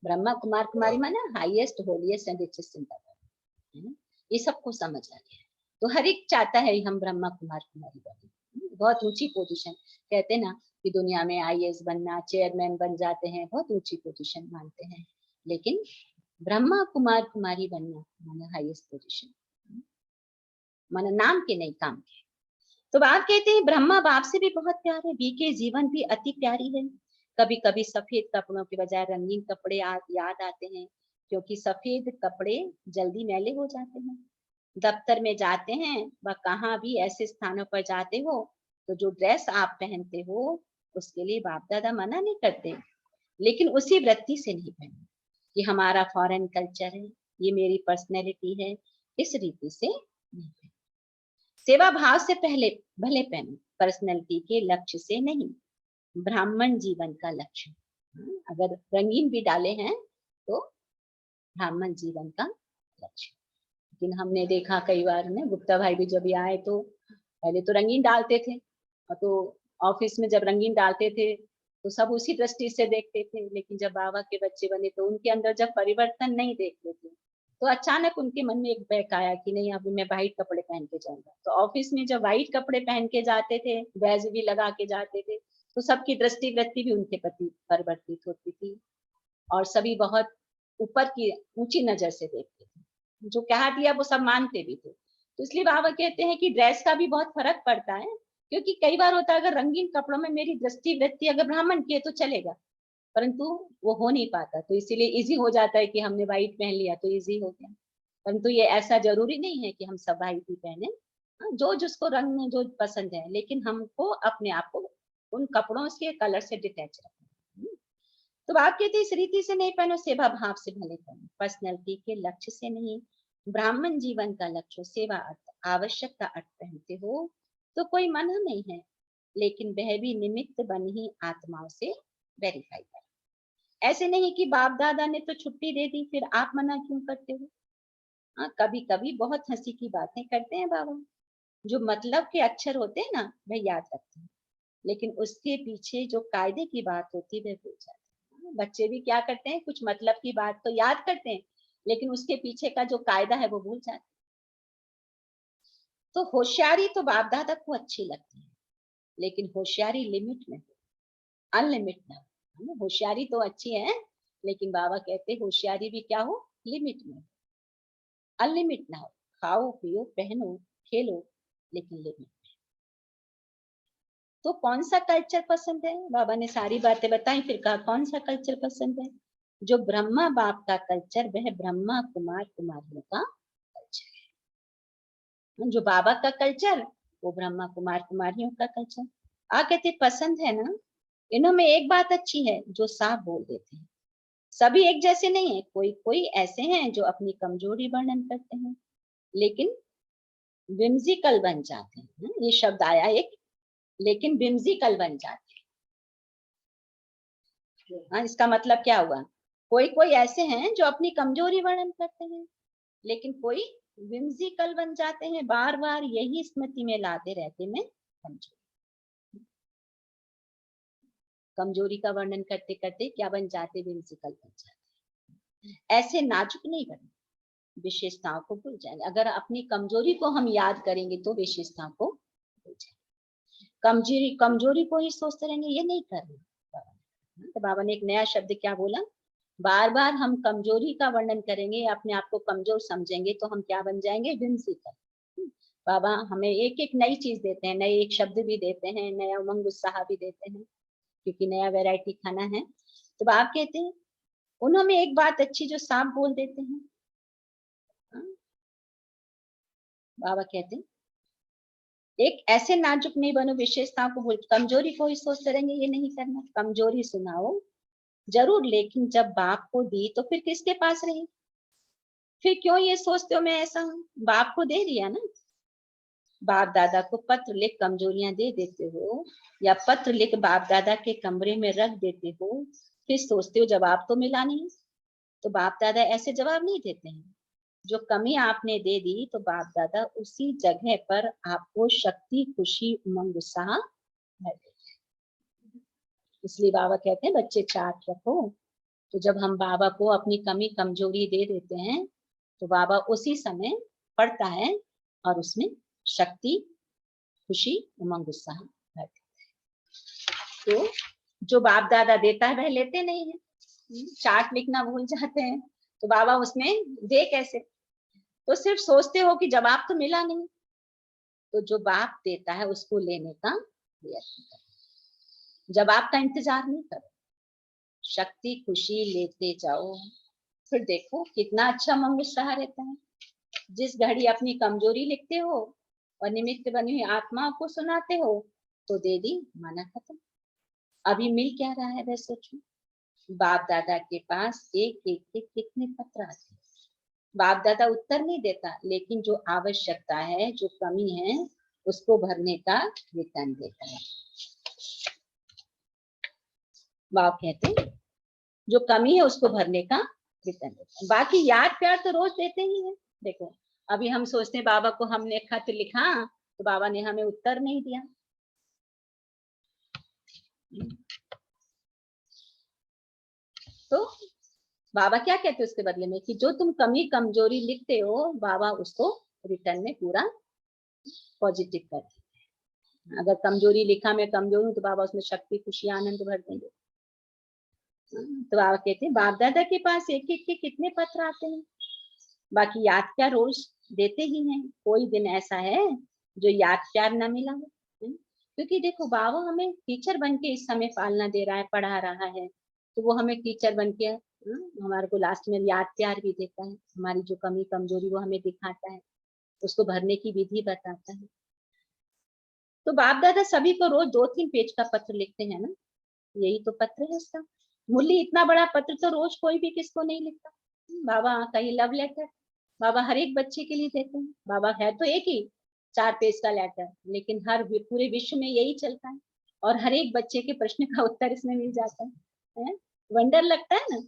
ब्रह्मा कुमार कुमारी माना highest holiest and richest in the world. ये सबको समझ आ गया। तो हर एक चाहता है हम ब्रह्मा कुमार कुमारी बने, बहुत ऊंची पोजीशन। कहते ना कि दुनिया में आईएएस बनना, चेयरमैन बन जाते हैं, बहुत ऊंची पोजीशन मानते हैं। लेकिन ब्रह्मा कुमार कुमारी बनना माना हाईएस्ट पोजीशन, माना नाम के नहीं काम के। तो बाप कहते हैं ब्रह्मा बाप से भी बहुत प्यार है, बी के जीवन भी अति प्यारी है। कभी कभी सफेद कपड़ों के बजाय रंगीन कपड़े याद आते हैं, क्योंकि सफेद कपड़े जल्दी मैले हो जाते हैं। दफ्तर में जाते हैं व कहाँ भी ऐसे स्थानों पर जाते हो तो जो ड्रेस आप पहनते हो उसके लिए बाप दादा मना नहीं करते, लेकिन उसी वृत्ति से नहीं पहनो कि हमारा फॉरेन कल्चर है, ये मेरी पर्सनैलिटी है, इस रीति से नहीं पहनो। सेवा भाव से पहले भले पहनो, पर्सनैलिटी के लक्ष्य से नहीं, ब्राह्मण जीवन का लक्ष्य। अगर रंगीन भी डाले हैं तो ब्राह्मण जीवन का लक्ष्य। लेकिन हमने देखा कई बार ना, गुप्ता भाई भी जब आए तो पहले तो रंगीन डालते थे, और तो ऑफिस में जब रंगीन डालते थे तो सब उसी दृष्टि से देखते थे। लेकिन जब बाबा के बच्चे बने तो उनके अंदर जब परिवर्तन नहीं देखते थे तो अचानक उनके मन में एक बैक आया कि नहीं अब मैं व्हाइट कपड़े पहन के जाऊंगा। तो ऑफिस में जब व्हाइट कपड़े पहन के जाते थे, बैज भी लगा के जाते थे, तो सबकी दृष्टि वृत्ति भी उनके प्रति परिवर्तित होती थी और सभी बहुत ऊपर की ऊंची नजर से देखते थे, जो कहा दिया वो सब मानते भी थे। तो इसलिए बाबा कहते हैं कि ड्रेस का भी बहुत फर्क पड़ता है, क्योंकि कई बार होता है अगर रंगीन कपड़ों में मेरी दृष्टि वृत्ति अगर ब्राह्मण की है तो चलेगा, परंतु वो हो नहीं पाता। तो इसीलिए इजी हो जाता है कि हमने व्हाइट पहन लिया तो इजी हो गया, परंतु ये ऐसा जरूरी नहीं है कि हम सब व्हाइट ही पहने। जो जिसको रंग में जो पसंद है, लेकिन हमको अपने आप को उन कपड़ों के कलर से डिटैच रखना। तो आप कहते इस रीति से नहीं पहनो, सेवा भाव से भले पहनो, पर्सनैलिटी के लक्ष्य से नहीं, ब्राह्मण जीवन का लक्ष्य सेवा अर्थ आवश्यक का अर्थ पहनते हो तो कोई मना नहीं है, लेकिन वह भी निमित्त बन ही आत्माओं से वेरीफाई कर। ऐसे नहीं कि बाप दादा ने तो छुट्टी दे दी फिर आप मना क्यों करते हो। हाँ, कभी कभी बहुत हंसी की बातें करते हैं बाबा, जो मतलब के अक्षर होते हैं ना वह याद रखते हैं, लेकिन उसके पीछे जो कायदे की बात होती है वह भूल जाते हैं। बच्चे भी क्या करते हैं, कुछ मतलब की बात तो याद करते हैं, लेकिन उसके पीछे का जो कायदा है वो भूल जाते हैं। तो होशियारी तो बाप दादा को अच्छी लगती है, लेकिन होशियारी लिमिट में हो, अनलिमिट ना हो। होशियारी तो अच्छी है, लेकिन बाबा कहते हैं होशियारी भी क्या हो, लिमिट में, अनलिमिट ना हो। खाओ पियो पहनो खेलो, लेकिन लिमिट। तो कौन सा कल्चर पसंद है, बाबा ने सारी बातें बताई, फिर कहा कौन सा कल्चर पसंद है। जो ब्रह्मा बाप का कल्चर वह ब्रह्मा कुमार कुमारियों का कल्चर है। जो बाबा का कल्चर वो ब्रह्मा कुमार कुमारियों का कल्चर। आ कहते पसंद है ना, इन्हों में एक बात अच्छी है जो साफ बोल देते हैं। सभी एक जैसे नहीं है, कोई कोई ऐसे हैं जो अपनी कमजोरी वर्णन करते हैं, लेकिन विम्सिकल बन जाते हैं। ये शब्द आया एक, लेकिन विम्सिकल बन जाते हैं। हाँ, इसका मतलब क्या हुआ, कोई कोई ऐसे हैं जो अपनी कमजोरी वर्णन करते हैं, लेकिन कोई विम्सिकल बन जाते हैं, बार बार यही स्मृति में लाते रहते मैं कमजोर। कमजोरी का वर्णन करते करते क्या बन जाते, विमसिकल बन जाते। ऐसे नाजुक नहीं बने, विशेषताओं को भूल जाएंगे। अगर अपनी कमजोरी को हम याद करेंगे तो विशेषताओं को भूल जाएंगे। कमजोरी कमजोरी को ही सोचते रहेंगे, ये नहीं करना। तो बाबा ने एक नया शब्द क्या बोला, बार बार हम कमजोरी का वर्णन करेंगे, अपने आप को कमजोर समझेंगे तो हम क्या बन जाएंगे, विमसिकल। बाबा हमें एक एक नई चीज देते हैं, नए एक शब्द भी देते हैं, नया उमंग उत्साह भी देते हैं, क्योंकि नया वैरायटी खाना है। तो आप कहते हैं उन्होंने एक बात अच्छी जो साफ बोल देते हैं। बाबा कहते हैं एक ऐसे नाजुक नहीं बनो, विशेषताओं को भूल, कमजोरी को ही सोचते रहेंगे, ये नहीं करना। कमजोरी सुनाओ जरूर, लेकिन जब बाप को दी तो फिर किसके पास रही, फिर क्यों ये सोचते हो मैं ऐसा हूँ, बाप को दे दिया ना। बाप दादा को पत्र लिख कमजोरियां दे देते हो, या पत्र लिख बाप दादा के कमरे में रख देते हो, फिर सोचते हो जवाब तो मिला नहीं। तो बाप दादा ऐसे जवाब नहीं देते हैं। जो कमी आपने दे दी तो बाप दादा उसी जगह पर आपको शक्ति, खुशी, उमंग, उत्साह भर देते हैं। इसलिए बाबा कहते हैं बच्चे चार्ट रखो। तो जब हम बाबा को अपनी कमी कमजोरी दे देते हैं तो बाबा उसी समय पढ़ता है और उसमें शक्ति, खुशी, उमंग, उत्साह भर देते हैं। तो जो बाप दादा देता है वह लेते नहीं है, चार्ट लिखना भूल जाते हैं। तो बाबा उसमें दे कैसे, तो सिर्फ सोचते हो कि जवाब तो मिला नहीं। तो जो बाप देता है उसको लेने का प्रयत्न करो, जवाब का इंतजार नहीं करो, शक्ति खुशी लेते जाओ, फिर देखो कितना अच्छा मन उत्साह रहता है। जिस घड़ी अपनी कमजोरी लिखते हो और निमित्त बनी हुई आत्मा को सुनाते हो तो दे दी, माना खत्म। अभी मिल क्या रहा है वह सोचो। बाप दादा के पास एक एक के कितने पत्र आते हैं, बाप दादा उत्तर नहीं देता, लेकिन जो आवश्यकता है, जो कमी है, उसको भरने का रिटर्न देता है। बाप कहते हैं जो कमी है उसको भरने का रिटर्न देता है। बाकी याद प्यार तो रोज देते ही है। देखो अभी हम सोचते हैं बाबा को हमने खत लिखा तो बाबा ने हमें उत्तर नहीं दिया। तो बाबा क्या कहते हैं उसके बदले में कि जो तुम कमी कमजोरी लिखते हो बाबा उसको रिटर्न में पूरा पॉजिटिव कर देते हैं। अगर कमजोरी लिखा मैं कमजोर हूँ तो बाबा उसमें शक्ति, खुशी, आनंद भर देंगे। तो बाबा कहते हैं बाप दादा के पास एक एक के कितने पत्र आते हैं, बाकी याद क्या रोज देते ही हैं। कोई दिन ऐसा है जो याद प्यार न मिला हो, क्योंकि देखो बाबा हमें टीचर बन के इस समय पालना दे रहा है, पढ़ा रहा है, तो वो हमें टीचर बन के हमारे को लास्ट में याद प्यार भी देता है। हमारी जो कमी कमजोरी वो हमें दिखाता है, उसको भरने की विधि बताता है। तो बाप दादा सभी को रोज 2-3 पेज का पत्र लिखते हैं ना, यही तो पत्र है उसका मूल्य। इतना बड़ा पत्र तो रोज कोई भी किसको नहीं लिखता। बाबा कहीं लव लेटर बाबा हर एक बच्चे के लिए देते हैं। बाबा है तो एक ही 4 पेज का लेटर, लेकिन पूरे विश्व में यही चलता है और हर एक बच्चे के प्रश्न का उत्तर इसमें मिल जाता है? वंडर लगता है ना।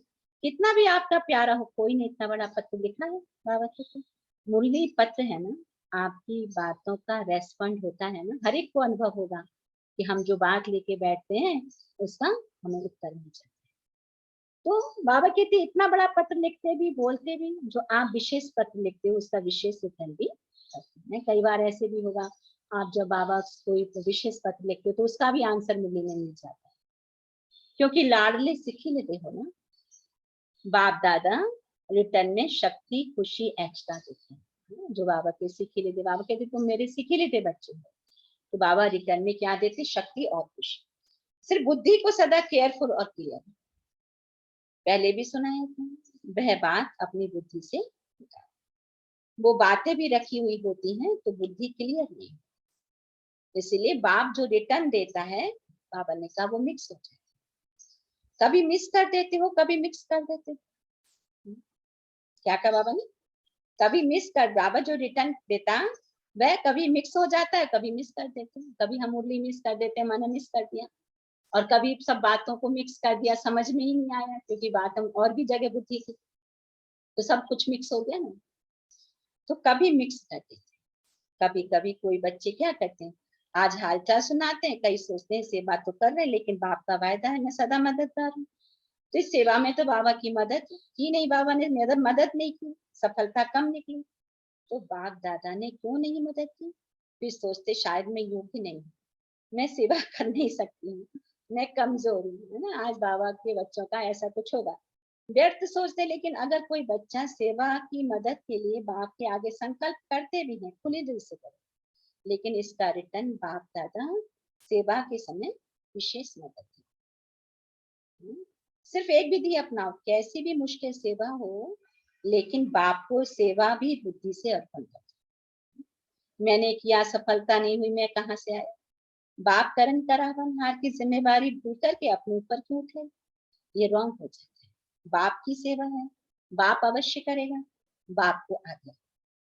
कितना भी आपका प्यारा हो, कोई ने इतना बड़ा पत्र लिखा है बाबा के। मूल्य पत्र है ना, आपकी बातों का रेस्पॉन्ड होता है ना, हर एक को अनुभव होगा कि हम जो बात लेके बैठते हैं उसका हमें उत्तर मिल जाता है। तो बाबा कहते इतना बड़ा पत्र लिखते भी, बोलते भी, जो आप विशेष पत्र लिखते हो उसका विशेष रिटर्न भी करते हैं। कई बार ऐसे भी होगा आप जब बाबा कोई विशेष पत्र लिखते हो तो उसका भी आंसर मिलने में मिल जाता है, क्योंकि लाडले सिखी लेते हो ना। बाप दादा रिटर्न में शक्ति, खुशी एक्स्ट्रा देते हैं। जो बाबा के सिखी लेते, बाबा कहते तुम मेरे सिखी लेते बच्चे हो, तो बाबा रिटर्न में क्या देते, शक्ति और खुशी। सिर्फ बुद्धि को सदा केयरफुल और क्लियर, पहले भी सुनाया था, वह बात अपनी बुद्धि से वो बातें भी रखी हुई होती हैं तो बुद्धि क्लियर नहीं, इसलिए बाप जो रिटर्न देता है बाबा ने कहा वो मिक्स हो जाए। कभी मिस कर देते हो, कभी मिक्स कर देते हो। क्या कहा बाबा ने, कभी मिस कर, बाबा जो रिटर्न देता वह कभी मिक्स हो जाता है, कभी मिस कर देते हैं। कभी हम मुरली मिस कर देते हैं, माना मिस कर दिया, और कभी सब बातों को मिक्स कर दिया, समझ में ही नहीं आया क्योंकि बात हम और भी जगह बुद्धि की, तो सब कुछ मिक्स हो गया ना। तो कभी मिक्स कर देते हैं। कभी कभी कोई बच्चे क्या करते हैं, आज हालचाल सुनाते हैं, कई सोचते हैं सेवा तो कर रहे हैं, लेकिन बाप का वायदा है मैं सदा मददगार हूँ। तो इस सेवा में तो बाबा की मदद की नहीं, बाबा ने मदद नहीं की, सफलता कम निकली। तो बाप दादा ने क्यों नहीं मदद की? फिर सोचते शायद मैं योग्य नहीं हूँ, मैं सेवा कर नहीं सकती हूँ, मैं कमजोर हूँ, है ना। आज बाबा के बच्चों का ऐसा कुछ होगा, व्यर्थ सोचते। लेकिन अगर कोई बच्चा सेवा की मदद के लिए बाप के आगे संकल्प करते भी हैं, खुले दिल से करे, लेकिन इसका रिटर्न बाप दादा सेवा के समय विशेष मदद दी। सिर्फ एक विधि अपनाओ, कैसी भी मुश्किल सेवा हो, लेकिन बाप को सेवा भी बुद्धि से अर्पण करो। मैंने किया, सफलता नहीं हुई, मैं कहाँ से आया? बाप करण करावन हार की जिम्मेवारी भूल करके अपने ऊपर क्यों उठे? ये रॉन्ग हो जाता है। बाप की सेवा है, बाप अवश्य करेगा। बाप को आगे,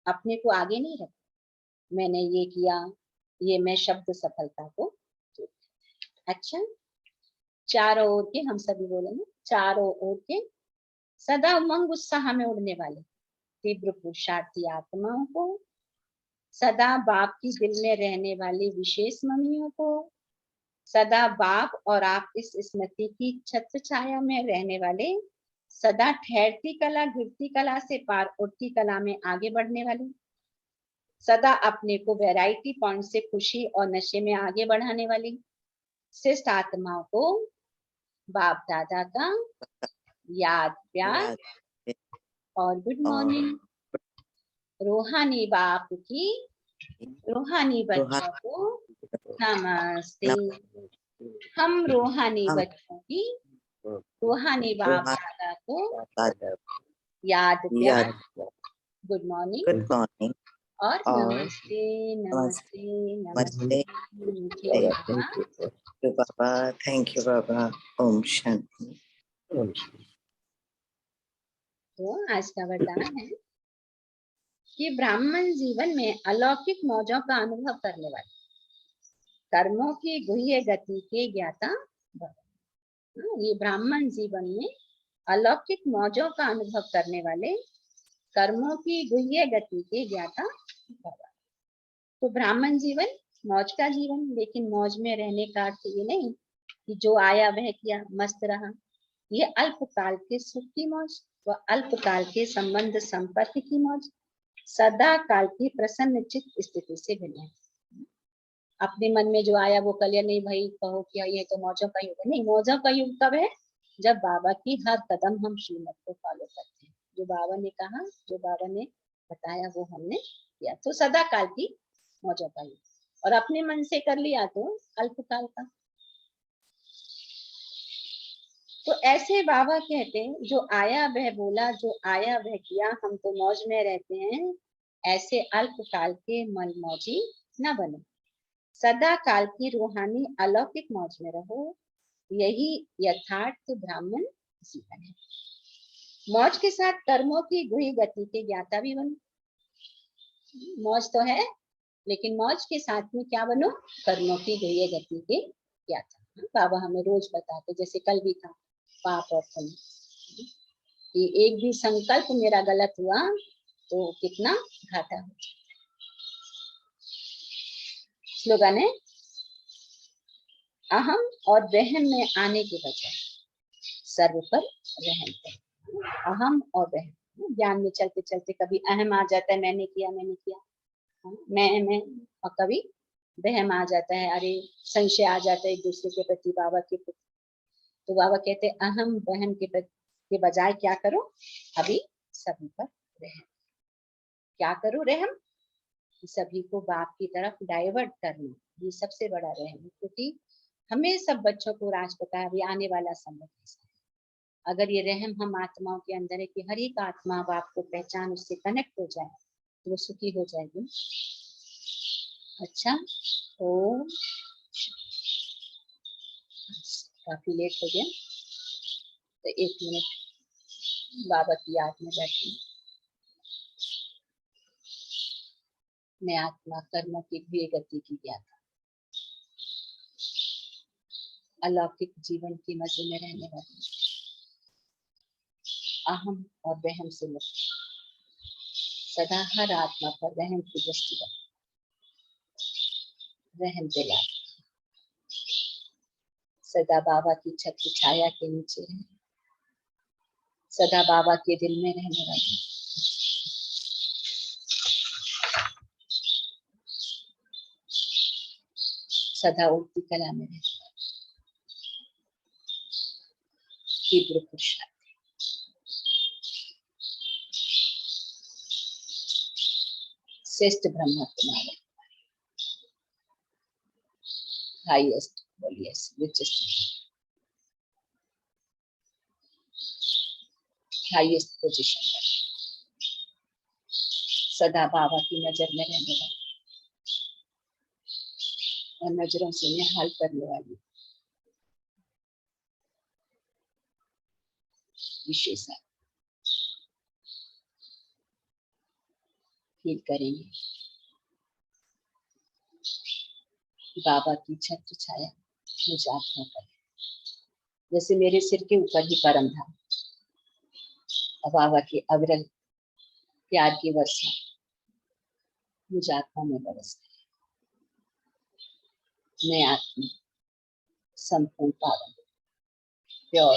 अपने को आगे नहीं रख, मैंने ये किया, ये मैं शब्द सफलता को। अच्छा, चारों ओर के, हम सभी बोलेंगे, चारों ओर के सदा उमंग उत्साह में उड़ने वाले तीव्र पुरुषार्थी आत्माओं को, सदा बाप की दिल में रहने वाली विशेष मम्मियों को, सदा बाप और आप इस स्मृति की छत्र छाया में रहने वाले, सदा ठहरती कला गिरती कला से पार उठती कला में आगे बढ़ने वाले, सदा अपने को वैरायटी पॉइंट से खुशी और नशे में आगे बढ़ाने वाली श्रेष्ठ आत्माओं को बाप दादा का याद प्यार याद और गुड और मॉर्निंग। रूहानी बाप की रूहानी बच्चों रूहानी को नमस्ते। नमस्ते। हम रूहानी हम बच्चों की रूहानी बाप रूहानी दादा को दादा याद प्यार, याद गुड मॉर्निंग गुड मॉर्निंग और और नमस्ते नमस्ते नमस्ते नमस्ते नमस्ते। मीठे बाबा। यू बाबा, थैंक यू बाबा। ओम शांति। तो आज का वरदान है कि ब्राह्मण जीवन में अलौकिक मौजों का अनुभव करने वाले, कर्मों की गुह्य गति के ज्ञाता भव। ये ब्राह्मण जीवन में अलौकिक मौजों का अनुभव करने वाले, कर्मों की गुह्य गति के ज्ञाता भव। तो ब्राह्मण जीवन मौज का जीवन, लेकिन मौज में रहने का अर्थ ये नहीं कि जो आया वह किया मस्त रहा। ये अल्पकाल के सुख की मौज व अल्पकाल के संबंध संपर्क की मौज सदा काल की प्रसन्न चित्त स्थिति से भिन्न है। अपने मन में जो आया वो कल, या नहीं भाई कहो कि ये तो मौजों का युग है, नहीं, मौजों का युग तब है जब बाबा की हर कदम हम श्रीमत को फॉलो करते हैं। जो बाबा ने कहा, जो बाबा ने बताया वो हमने किया, तो सदा काल की मौजों का युग। और अपने मन से कर लिया तो अल्पकाल का। तो ऐसे बाबा कहते हैं, जो आया वह बोला, जो आया वह किया, हम तो मौज में रहते हैं, ऐसे अल्पकाल के मन मौजी न बने, सदा काल की रूहानी अलौकिक मौज में रहो। यही यथार्थ ब्राह्मण जीवन है। मौज के साथ कर्मों की गुही गति के ज्ञाता भी बनो। मौज तो है, लेकिन मौज के साथ में क्या बनो? कर्मों की गुही गति के ज्ञाता। बाबा हमें रोज बताते, जैसे कल भी था, पाप और पुण्य, कि एक भी संकल्प मेरा गलत हुआ तो कितना घाटा हो जाए। स्लोगन है, अहम और वहम में आने के बजाय सर्व पर रहम करो। अहम और वहम, ज्ञान में चलते चलते कभी अहम आ जाता है, मैंने किया, मैं, और कभी वहम आ जाता है, अरे संशय आ जाता है एक दूसरे के प्रति, बाबा के प्रति। तो बाबा कहते हैं अहम वहम के बजाय क्या करो? अभी सभी पर रहम। क्या करो? रहम। सभी को बाप की तरफ डाइवर्ट करना, ये सबसे बड़ा रहम है। क्योंकि हमें सब बच्चों को राज पता है अभी आने वाला समय कैसा है। अगर ये रहम हम आत्माओं के अंदर है कि हर एक आत्मा बाप को पहचान, उससे कनेक्ट हो जाए, तो वो सुखी हो जाएगी। अच्छा, तो काफी लेट हो गया, तो 1 मिनट बाबा की याद में बैठी। मैं आत्मा कर्मों की भी गति की ज्ञाता, अलौकिक जीवन की मजे में रहने वाली, अहम और वहम से मुक्त, सदा हर आत्मा पर रहम की दृष्टि रख, रहम दिला, सदा बाबा की छत्र छाया के नीचे रहे, सदा बाबा के दिल में रहने वाली, सदा उड़ती कला में रहने वाली, तीव्र पुरुषार्थ, श्रेष्ठ ब्रह्म Kumar, highest holiest richest highest position पर सदा बाबा की नजर में रहने वाली और नजरों से निहाल करने वाली विशेष फील करेंगे बाबा की छत्र छाया मुझे आत्मा पर, जैसे मेरे सिर के ऊपर ही परम धाम और बाबा की अविरल प्यार की वर्षा मुझे आत्मा में बरस गई। मैं आत्मा संपूर्ण पावन प्योर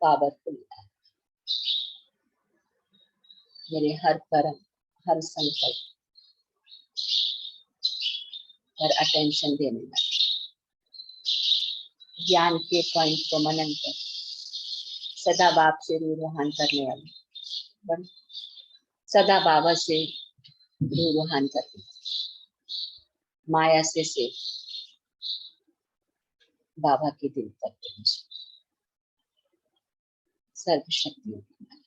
पावरफुल, मेरे हर कर्म हर संकल्प पर अटेंशन देने वाली, ज्ञान के पॉइंट को मनन कर सदा बाप से रूहान करने वाली, सदा बाबा से रूहान करने वाली, माया से बाबा के दिल तक सर्वशक्तियों की माया।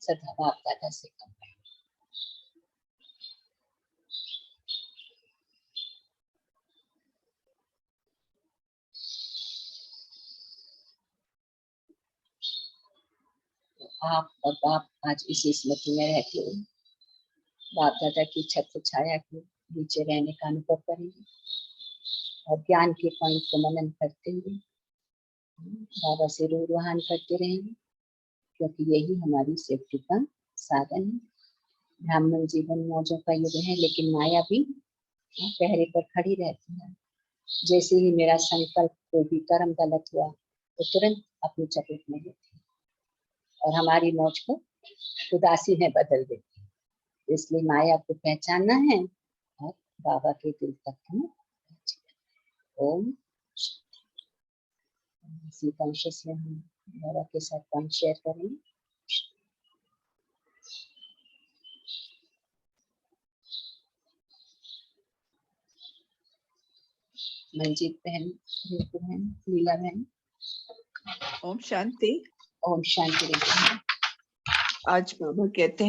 सदा बाप दादा से कम है। आप और बाप आज इसी स्मृति में रहते हुए बाप दादा की छत्र छाया के नीचे रहने का अनुभव करेंगे और ज्ञान के पॉइंट को मनन करते हुए बाबा से रूहान करते रहेंगे, क्योंकि यही हमारी सेफ्टी का साधन है। ब्राह्मण जीवन मौजों का युग है, लेकिन माया भी पहरे पर खड़ी रहती है। जैसे ही मेरा संकल्प कोई भी कर्म गलत हुआ तो तुरंत अपनी चपेट में लेती है और हमारी मौज को उदासी में बदल देती है। इसलिए माया को पहचानना है और बाबा के दिल तक हमें। ओम इसी कॉन्शियस में हम बाबा के साथ पॉइंट शेयर करेंगे। मंजीत बहन, रितु बहन, लीला बहन। ओम शांति। ओम शांति। आज बाबा कहते हैं